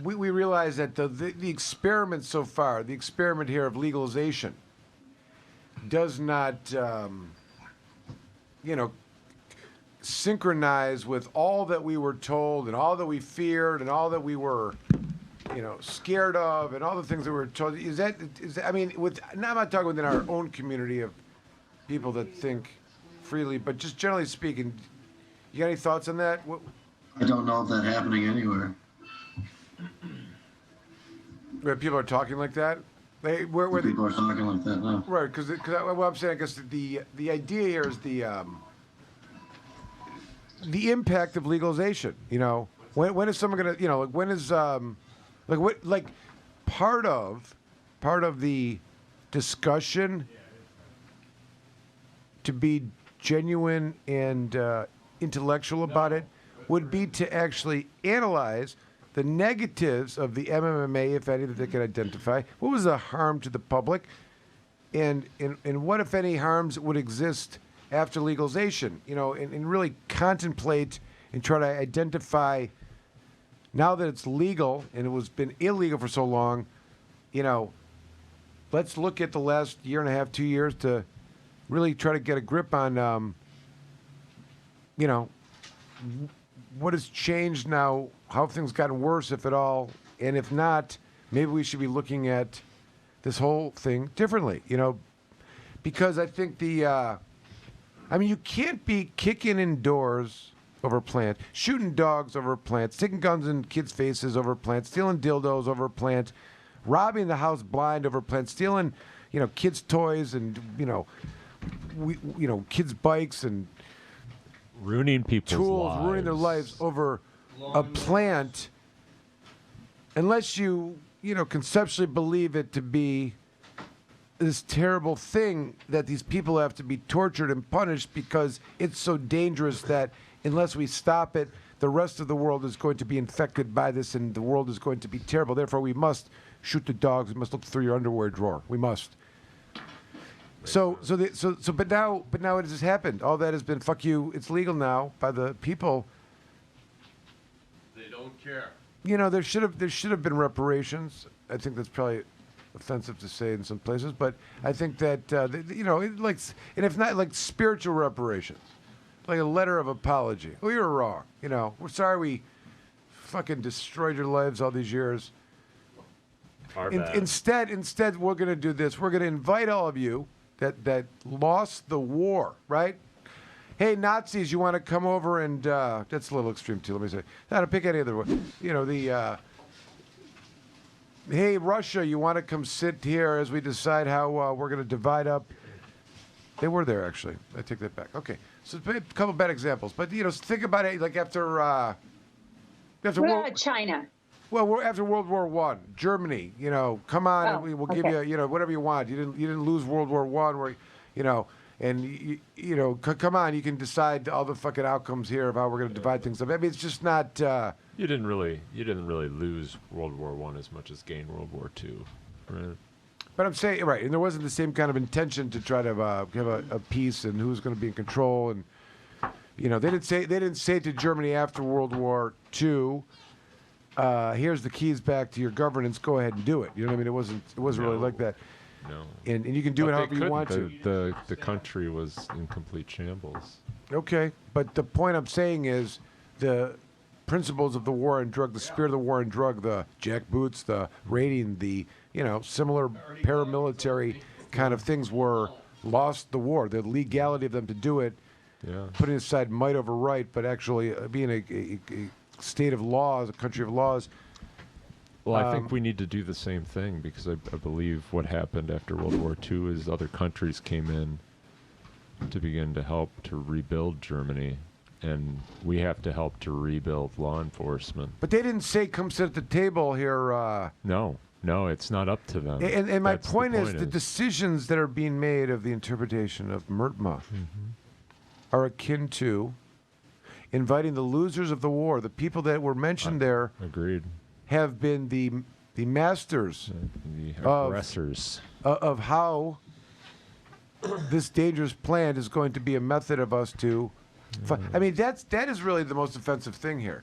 we realize that the experiment so far, the experiment here of legalization, does not, synchronize with all that we were told and all that we feared and all that we were, scared of and all the things that we were told. I mean, now I'm not talking within our own community of people that think freely, but just generally speaking, you got any thoughts on that? I don't know if that's happening anywhere. Where people are talking like that? People are talking like that now. Right, because what I'm saying, I guess the idea here is the impact of legalization. When is someone gonna, when is part of the discussion to be genuine and intellectual about it would be to actually analyze the negatives of the MMA, if any, that they can identify. What was the harm to the public? And what, if any, harms would exist after legalization? And really contemplate and try to identify, now that it's legal and it was been illegal for so long, let's look at the last year and a half, 2 years to really try to get a grip on, what has changed now, how have things gotten worse, if at all, and if not, maybe we should be looking at this whole thing differently, because I think you can't be kicking indoors over a plant, shooting dogs over a plant, sticking guns in kids' faces over a plant, stealing dildos over a plant, robbing the house blind over a plant, stealing, kids' toys and, kids' bikes and ruining people's lives. Ruining their lives over a plant, unless you, conceptually believe it to be this terrible thing that these people have to be tortured and punished because it's so dangerous that unless we stop it, the rest of the world is going to be infected by this and the world is going to be terrible. Therefore, we must shoot the dogs. We must look through your underwear drawer. We must. But now it has happened. All that has been, fuck you, it's legal now by the people. They don't care. There should have been reparations. I think that's probably offensive to say in some places, but I think that and if not, like spiritual reparations, like a letter of apology. We were wrong. We're sorry we fucking destroyed your lives all these years. Instead, we're going to do this. We're going to invite all of you that lost the war, right? Hey, Nazis, you want to come over and that's a little extreme too. Let me say, don't pick any other one. Hey, Russia, you want to come sit here as we decide how we're going to divide up? They were there actually. I take that back. Okay, so a couple bad examples, but think about it. Like after China. Well, after World War I, Germany, come on, and we'll give you, whatever you want. You didn't lose World War I, where, and come on, you can decide all the fucking outcomes here of how we're going to divide things up. I mean, it's just not. You didn't really lose World War I as much as gain World War II, right? But I'm saying right, and there wasn't the same kind of intention to try to have a peace and who's going to be in control, and they didn't say to Germany after World War II. Here's the keys back to your governance. Go ahead and do it. You know what I mean? It wasn't really like that. No. And you can do it however you want to. The country was in complete shambles. Okay, but the point I'm saying is the principles of the war on drug, the spirit of the war on drug, the jackboots, the raiding, the similar paramilitary kind of things were lost the war. The legality of them to do it, putting aside might over right, but actually being a state of laws, a country of laws. Well, I think we need to do the same thing because I believe what happened after World War II is other countries came in to begin to help to rebuild Germany, and we have to help to rebuild law enforcement. But they didn't say, come sit at the table here. No, it's not up to them. And my point is the decisions that are being made of the interpretation of MRTMA are akin to inviting the losers of the war, the people that were mentioned there. Agreed. Have been the masters, the aggressors of how this dangerous plan is going to be a method of us to. I mean, that is really the most offensive thing here.